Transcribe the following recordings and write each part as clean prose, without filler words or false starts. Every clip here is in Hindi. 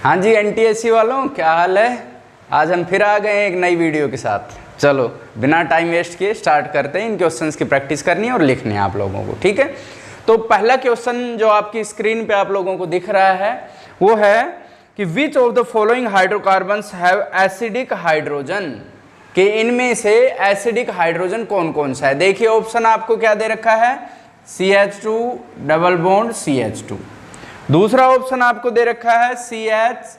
हाँ जी एनटीएससी वालों, क्या हाल है। आज हम फिर आ गए हैं एक नई वीडियो के साथ। चलो बिना टाइम वेस्ट किए स्टार्ट करते हैं। इन क्वेश्चंस की प्रैक्टिस करनी है और लिखनी है आप लोगों को, ठीक है। तो पहला क्वेश्चन जो आपकी स्क्रीन पे आप लोगों को दिख रहा है वो है कि which of the following hydrocarbons have acidic hydrogen, कि इनमें से एसिडिक हाइड्रोजन कौन कौन सा है। देखिए ऑप्शन आपको क्या दे रखा है, CH2 डबल बॉन्ड CH2। दूसरा ऑप्शन आपको दे रखा है CH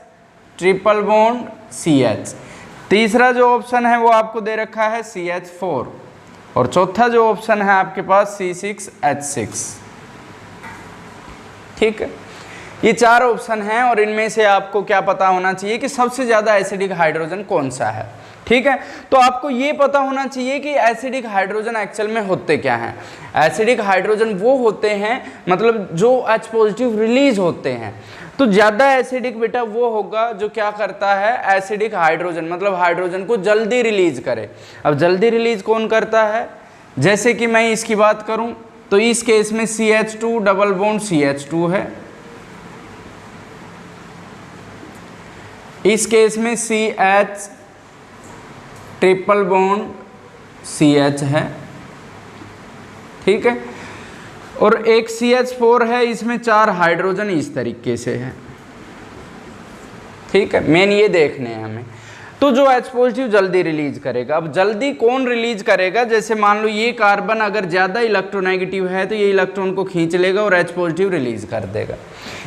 ट्रिपल बॉन्ड CH। तीसरा जो ऑप्शन है वो आपको दे रखा है CH4 और चौथा जो ऑप्शन है आपके पास C6H6। ठीक है, ये चार ऑप्शन हैं और इनमें से आपको क्या पता होना चाहिए कि सबसे ज़्यादा एसिडिक हाइड्रोजन कौन सा है। ठीक है, तो आपको ये पता होना चाहिए कि एसिडिक हाइड्रोजन एक्चुअल में होते क्या हैं। एसिडिक हाइड्रोजन वो होते हैं मतलब जो H पॉजिटिव रिलीज होते हैं। तो ज़्यादा एसिडिक बेटा वो होगा जो क्या करता है, एसिडिक हाइड्रोजन मतलब हाइड्रोजन को जल्दी रिलीज करे। अब जल्दी रिलीज कौन करता है, जैसे कि मैं इसकी बात करूं तो इस केस में CH2 डबल बॉन्ड CH2 है, इस केस में CH ट्रिपल बॉन्ड CH है, ठीक है, और एक CH4 है, इसमें 4 हाइड्रोजन इस तरीके से है। ठीक है, मेन ये देखने हैं हमें। तो जो H पॉजिटिव जल्दी रिलीज करेगा, अब जल्दी कौन रिलीज करेगा, जैसे मान लो ये कार्बन अगर ज़्यादा इलेक्ट्रोनेगेटिव है तो ये इलेक्ट्रॉन को खींच लेगा और H पॉजिटिव रिलीज कर देगा।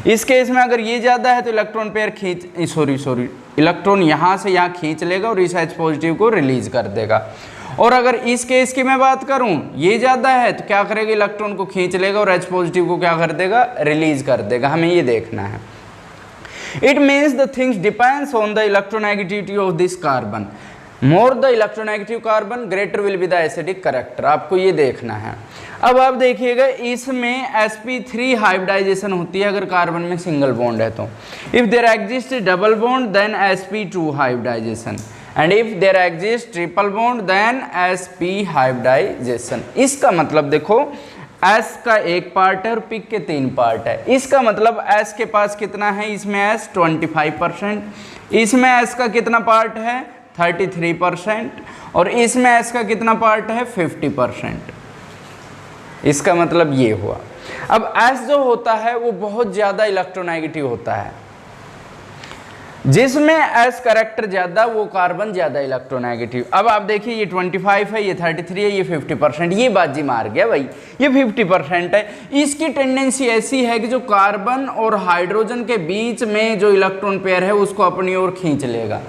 इस केस में अगर ये ज़्यादा है तो इलेक्ट्रॉन पेयर इलेक्ट्रॉन यहाँ से यहाँ खींच लेगा और इस H पॉजिटिव को रिलीज कर देगा। और अगर इस केस की मैं बात करूं, ये ज़्यादा है तो क्या करेगा, इलेक्ट्रॉन को खींच लेगा और H पॉजिटिव को क्या कर देगा, रिलीज कर देगा। हमें ये देखना है। It means the things depends on the electronegativity of this carbon. More the electronegative carbon greater will be the acidic character. आपको ये देखना है। अब आप देखिएगा इसमें sp3 हाइब्रिडाइजेशन होती है अगर कार्बन में सिंगल बॉन्ड है तो। If there exist double bond then sp2 hybridisation and if there exist triple bond then sp hybridisation. इसका मतलब देखो S का एक पार्ट है और P के 3 पार्ट है। इसका मतलब S के पास कितना है, इसमें S 25%, इसमें S का कितना पार्ट है 33% और इसमें S का कितना पार्ट है 50%। इसका मतलब ये हुआ। अब S जो होता है वो बहुत ज़्यादा इलेक्ट्रोनेगेटिव होता है, जिसमें S कैरेक्टर ज़्यादा वो कार्बन ज़्यादा इलेक्ट्रोनेगेटिव। अब आप देखिए ये 25 है, ये 33 है, ये 50%, ये बाजी मार गया भाई, ये 50% है। इसकी टेंडेंसी ऐसी है कि जो कार्बन और हाइड्रोजन के बीच में जो इलेक्ट्रॉन पेयर है उसको अपनी ओर खींच लेगा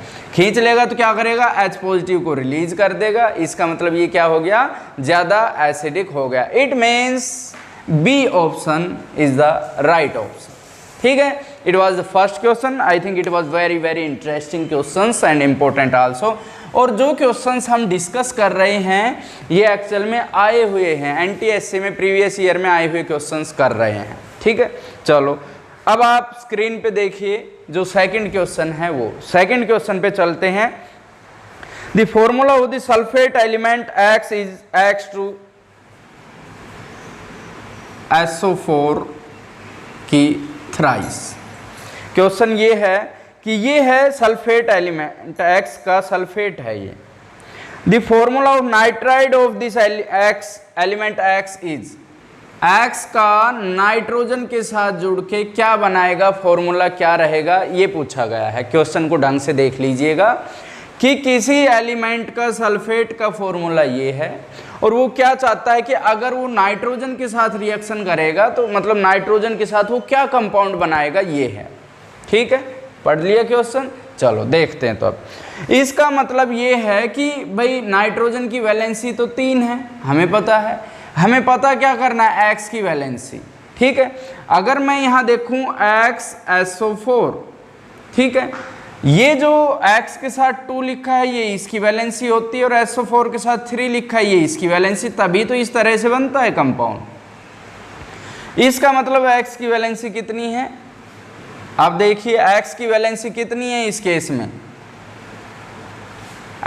तो क्या करेगा, H पॉजिटिव को रिलीज कर देगा। इसका मतलब ये क्या हो गया, ज़्यादा एसिडिक हो गया। It means b option is the right option. ठीक है, it was the first question. I think it was very very interesting questions and important also. और जो क्वेश्चंस हम डिस्कस कर रहे हैं ये एक्चुअल में आए हुए हैं एनटीएससी में, प्रीवियस ईयर में आए हुए क्वेश्चंस कर रहे हैं। ठीक है, चलो अब आप स्क्रीन पे देखिए जो सेकंड क्वेश्चन है वो। सेकंड क्वेश्चन पे चलते हैं। The formula of the sulphate element X is X2 SO4 की थ्राइस। क्वेश्चन ये है कि ये है सल्फेट एलिमेंट X का सल्फेट है ये। The formula of nitride of this element X is, X का नाइट्रोजन के साथ जुड़ के क्या बनाएगा, फॉर्मूला क्या रहेगा, ये पूछा गया है। क्वेश्चन को ढंग से देख लीजिएगा कि किसी एलिमेंट का सल्फेट का फॉर्मूला ये है और वो क्या चाहता है कि अगर वो नाइट्रोजन के साथ रिएक्शन करेगा तो मतलब नाइट्रोजन के साथ वो क्या कंपाउंड बनाएगा, ये है। ठीक है, पढ़ लिया क्वेश्चन, चलो देखते हैं। तो अब इसका मतलब ये है कि भाई नाइट्रोजन की वैलेंसी तो 3 है, हमें पता है। हमें पता क्या करना है, X की वैलेंसी। ठीक है, अगर मैं यहाँ देखूँ X SO4, ठीक है, ये जो X के साथ 2 लिखा है ये इसकी वैलेंसी होती है और SO4 के साथ 3 लिखा है ये इसकी वैलेंसी, तभी तो इस तरह से बनता है कंपाउंड। इसका मतलब X की वैलेंसी कितनी है, आप देखिए X की वैलेंसी कितनी है इस केस में,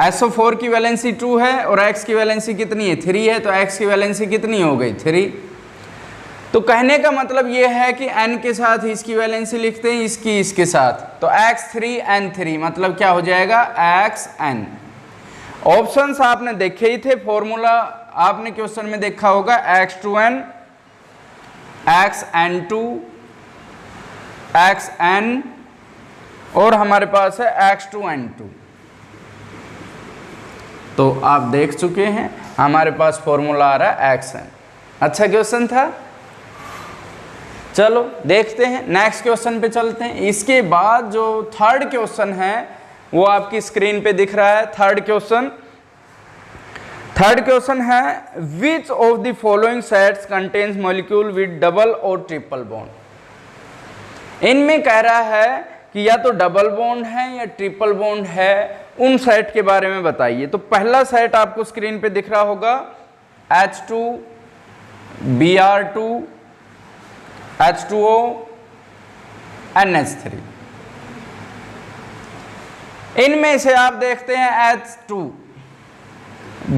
SO4 की वैलेंसी 2 है और X की वैलेंसी कितनी है 3 है, तो X की वैलेंसी कितनी हो गई 3। तो कहने का मतलब ये है कि n के साथ इसकी वैलेंसी लिखते हैं, इसकी इसके साथ, तो x3n3 मतलब क्या हो जाएगा xn। ऑप्शंस आपने देखे ही थे, फॉर्मूला आपने क्वेश्चन में देखा होगा, x2n, xn2, xn और हमारे पास है x2n2। तो आप देख चुके हैं हमारे पास फॉर्मूला आ रहा है xn। अच्छा क्वेश्चन था। चलो देखते हैं नेक्स्ट क्वेश्चन पे चलते हैं। इसके बाद जो थर्ड क्वेश्चन है वो आपकी स्क्रीन पे दिख रहा है। थर्ड क्वेश्चन है which of the following sets contains molecule with double और ट्रिपल बॉन्ड। इनमें कह रहा है कि या तो डबल बॉन्ड है या ट्रिपल बॉन्ड है, उन सेट के बारे में बताइए। तो पहला सेट आपको स्क्रीन पे दिख रहा होगा H2 Br2 H2O NH3। इनमें से आप देखते हैं H2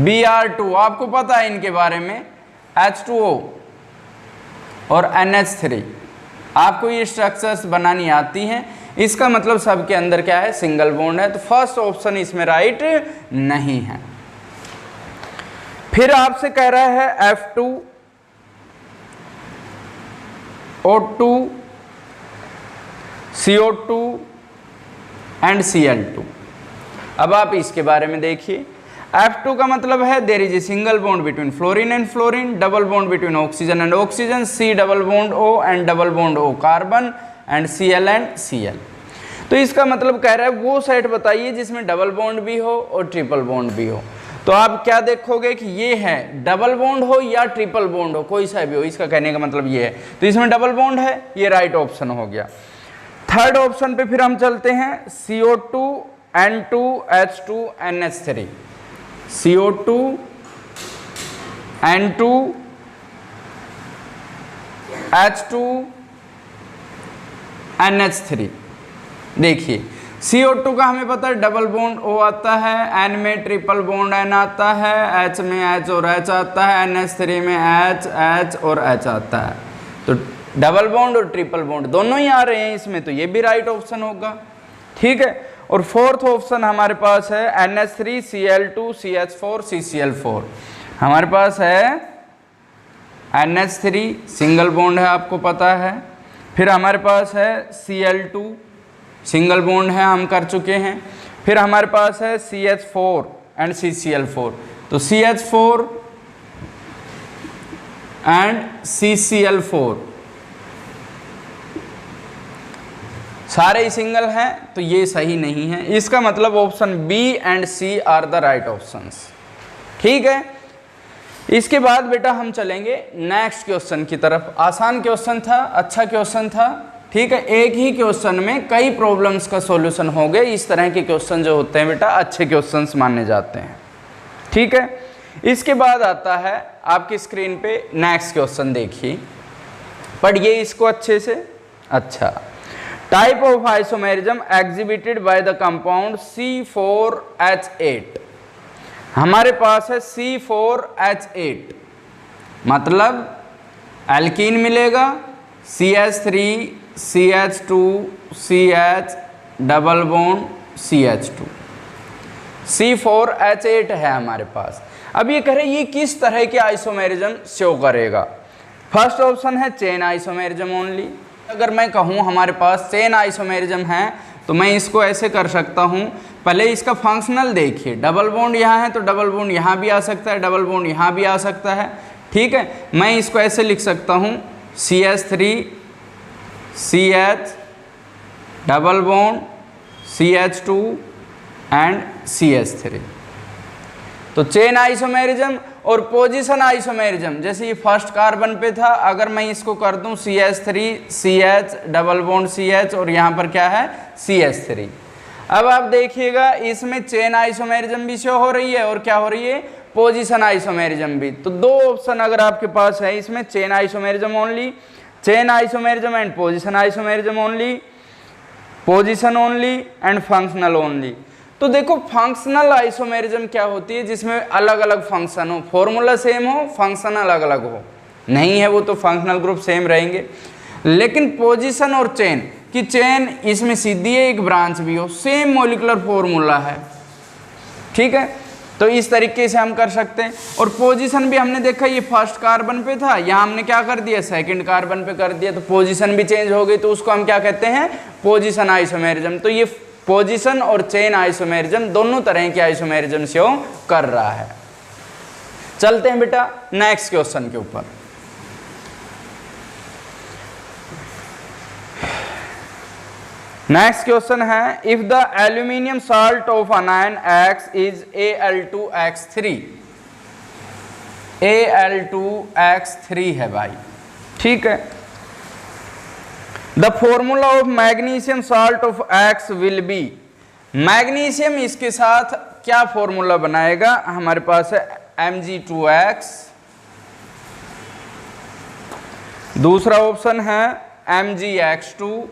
Br2, आपको पता है इनके बारे में, H2O और NH3, आपको ये स्ट्रक्चर्स बनानी आती हैं। इसका मतलब सबके अंदर क्या है, सिंगल बॉन्ड है। तो फर्स्ट ऑप्शन इसमें राइट नहीं है। फिर आपसे कह रहा है F2 O2 CO2 and Cl2। अब आप इसके बारे में देखिए। F2 का मतलब है there is a single bond between fluorine and fluorine, double bond between oxygen and oxygen, C double bond O and double bond O carbon and Cl and Cl। तो इसका मतलब कह रहा है वो सेट बताइए जिसमें डबल बॉन्ड भी हो और ट्रिपल बॉन्ड भी हो। तो आप क्या देखोगे कि ये है डबल बॉन्ड हो या ट्रिपल बॉन्ड हो, कोई सा भी हो, इसका कहने का मतलब ये है। तो इसमें डबल बॉन्ड है, ये राइट ऑप्शन हो गया। थर्ड ऑप्शन पे फिर हम चलते हैं CO2 N2 H2 NH3, CO2 N2 H2 NH3। देखिए CO2 का हमें पता है डबल बॉन्ड O आता है, N में ट्रिपल बॉन्ड N आता है, H में H और H आता है, NH3 में H, H और H आता है। तो डबल बॉन्ड और ट्रिपल बॉन्ड दोनों ही आ रहे हैं इसमें, तो ये भी राइट ऑप्शन होगा। ठीक है। और फोर्थ ऑप्शन हमारे पास है NH3 Cl2 CH4 CCl4। हमारे पास है NH3 सिंगल बॉन्ड है, आपको पता है। फिर हमारे पास है Cl2 सिंगल बॉन्ड है, हम कर चुके हैं। फिर हमारे पास है CH4 एंड CCl4। तो CH4 एंड CCl4 सारे ही सिंगल हैं, तो ये सही नहीं है। इसका मतलब option B and C are the right options. ठीक है। इसके बाद बेटा हम चलेंगे नेक्स्ट क्वेश्चन की तरफ। आसान क्वेश्चन था, अच्छा क्वेश्चन था। ठीक है। एक ही क्वेश्चन में कई प्रॉब्लम्स का सॉल्यूशन हो गए। इस तरह के क्वेश्चन जो होते हैं बेटा अच्छे क्वेश्चंस माने जाते हैं। ठीक है। इसके बाद आता है आपकी स्क्रीन पे नेक्स्ट क्वेश्चन, देखिए पढ़िए इसको अच्छे से। अच्छा, type of isomerism exhibited by the compound C4H8। हमारे पास है C4H8, मतलब एल्कीन मिलेगा, CH3 CH2 CH double bond CH2, C4H8 है हमारे पास। अब ये कह रहे ये किस तरह के आइसोमेरिज्म शो करेगा। फर्स्ट ऑप्शन है चेन आइसोमेरिज्म ओनली। अगर मैं कहूँ हमारे पास चेन आइसोमेरिज्म है तो मैं इसको ऐसे कर सकता हूँ। पहले इसका फंक्शनल देखिए, डबल बॉन्ड यहाँ है तो डबल बॉन्ड यहाँ भी आ सकता है, डबल बॉन्ड यहाँ भी आ सकता है। ठीक है। मैं इसको ऐसे लिख सकता हूँ CH3 CH double bond CH2 and CH3। तो चेन आइसोमेरिज्म और पोजीशन आइसोमेरिज्म, जैसे ये फर्स्ट कार्बन पे था, अगर मैं इसको कर दूं CH3 CH double bond CH और यहाँ पर क्या है CH3। अब आप देखिएगा इसमें चेन आइसोमेरिज्म भी शो हो रही है और क्या हो रही है, पोजीशन आइसोमेरिज्म भी। तो दो ऑप्शन अगर आपके पास है इसमें, chain isomerism only, chain isomerism and position isomerism only, position only and functional only. तो देखो फंक्शनल आइसोमेरिज्म क्या होती है, जिसमें अलग अलग फंक्शन हो, फॉर्मूला सेम हो, फंक्शन अलग अलग हो। नहीं है वो तो फंक्शनल ग्रुप सेम रहेंगे। लेकिन पोजीशन और चेन कि चेन इसमें सीधी है, एक ब्रांच भी हो, सेम मॉलिक्यूलर फॉर्मूला है, ठीक है, तो इस तरीके से हम कर सकते हैं। और पोजीशन भी हमने देखा ये फर्स्ट कार्बन पे था, यहाँ हमने क्या कर दिया सेकंड कार्बन पे कर दिया, तो पोजीशन भी चेंज हो गई, तो उसको हम क्या कहते हैं पोजीशन आइसोमेरिज्म। तो ये पोजीशन और चेन आइसोमेरिज्म दोनों तरह के आइसोमेरिज्म शो कर रहा है। चलते हैं बेटा नेक्स्ट क्वेश्चन के ऊपर। नेक्स्ट क्वेश्चन है if the aluminium salt of अनायन X is Al2X3, Al2X3 है भाई, ठीक है। The formula of magnesium salt of X will be, magnesium इसके साथ क्या फॉर्मूला बनाएगा, हमारे पास है Mg2X, दूसरा ऑप्शन है MgX2,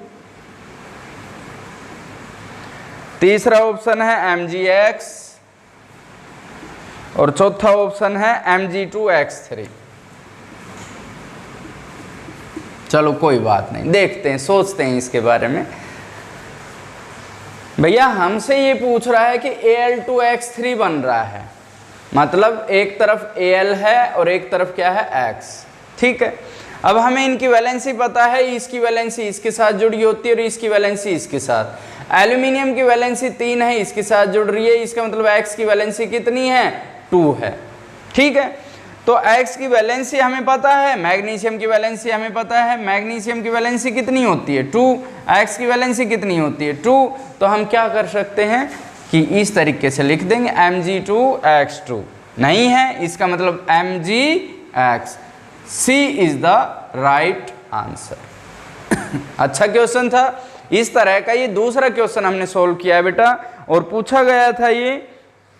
तीसरा ऑप्शन है MgX और चौथा ऑप्शन है Mg2X3। चलो कोई बात नहीं, देखते हैं, सोचते हैं इसके बारे में। भैया हमसे ये पूछ रहा है कि Al2X3 बन रहा है, मतलब एक तरफ Al है और एक तरफ क्या है X, ठीक है। अब हमें इनकी वैलेंसी पता है, इसकी वैलेंसी इसके साथ जुड़ी होती है और इसकी वैलेंसी इसके साथ। एल्यूमिनियम की वैलेंसी 3 है, इसके साथ जुड़ रही है, इसका मतलब X की वैलेंसी कितनी है 2 है, ठीक है। तो X की वैलेंसी हमें पता है, मैग्नीशियम की वैलेंसी हमें पता है, मैग्नीशियम की वैलेंसी कितनी होती है 2, X की वैलेंसी कितनी होती है 2, तो हम क्या कर सकते हैं कि इस तरीके से लिख देंगे Mg2X2, नहीं है इसका मतलब MgX, C is the right answer. अच्छा क्वेश्चन था, इस तरह का ये दूसरा क्वेश्चन हमने सोल्व किया है बेटा, और पूछा गया था ये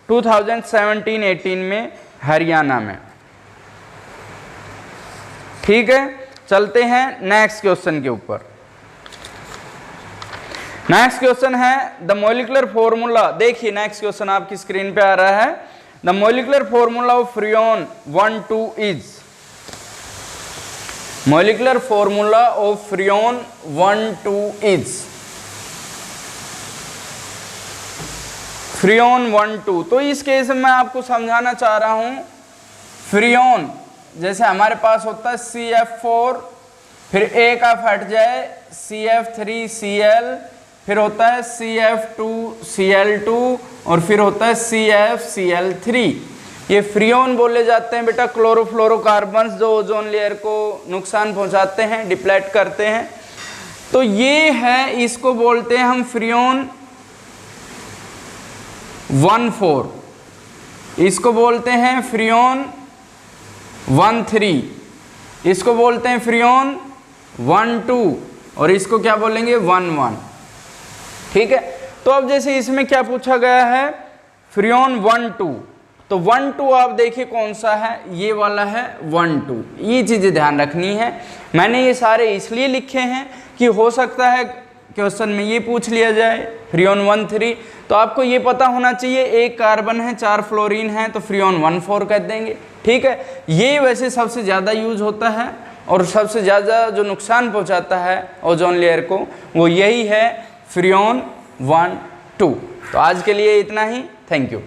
2017-18 में हरियाणा में, ठीक है। चलते हैं नेक्स्ट क्वेश्चन के ऊपर। नेक्स्ट क्वेश्चन है द मॉलिक्यूलर फॉर्मूला, देखिए नेक्स्ट क्वेश्चन आपकी स्क्रीन पे आ रहा है। The molecular formula of Freon 1,2 is, molecular formula of Freon 1,2 is, Freon 1,2। तो इस केस में मैं आपको समझाना चाह रहा हूं, फ्रियोन जैसे हमारे पास होता है CF4, फिर एक आप हट जाए CF3Cl, फिर होता है CF2Cl2 और फिर होता है CFCl3। ये फ्रियोन बोले जाते हैं बेटा क्लोरोफ्लोरोकार्बन्स जो ओजोन लेयर को नुकसान पहुंचाते हैं, डिप्लेट करते हैं। तो ये है, इसको बोलते हैं हम फ्रियोन 1,4, इसको बोलते हैं फ्रियोन 1,3, इसको बोलते हैं फ्रियोन 1,2 और इसको क्या बोलेंगे 1,1, ठीक है। तो अब जैसे इसमें क्या पूछा गया है फ्रियोन 1,2, तो 1,2 आप देखिए कौन सा है, ये वाला है 1,2, ये चीज़ें ध्यान रखनी है। मैंने ये सारे इसलिए लिखे हैं कि हो सकता है क्वेश्चन में ये पूछ लिया जाए फ्रियोन 1,3, तो आपको ये पता होना चाहिए एक कार्बन है 4 फ्लोरीन है तो फ्रियोन 1,4 कह देंगे, ठीक है। ये वैसे सबसे ज़्यादा यूज होता है और सबसे ज़्यादा जो नुकसान पहुंचाता है ओजोन लेयर को वो यही है फ्रियोन 1,2। तो आज के लिए इतना ही, थैंक यू।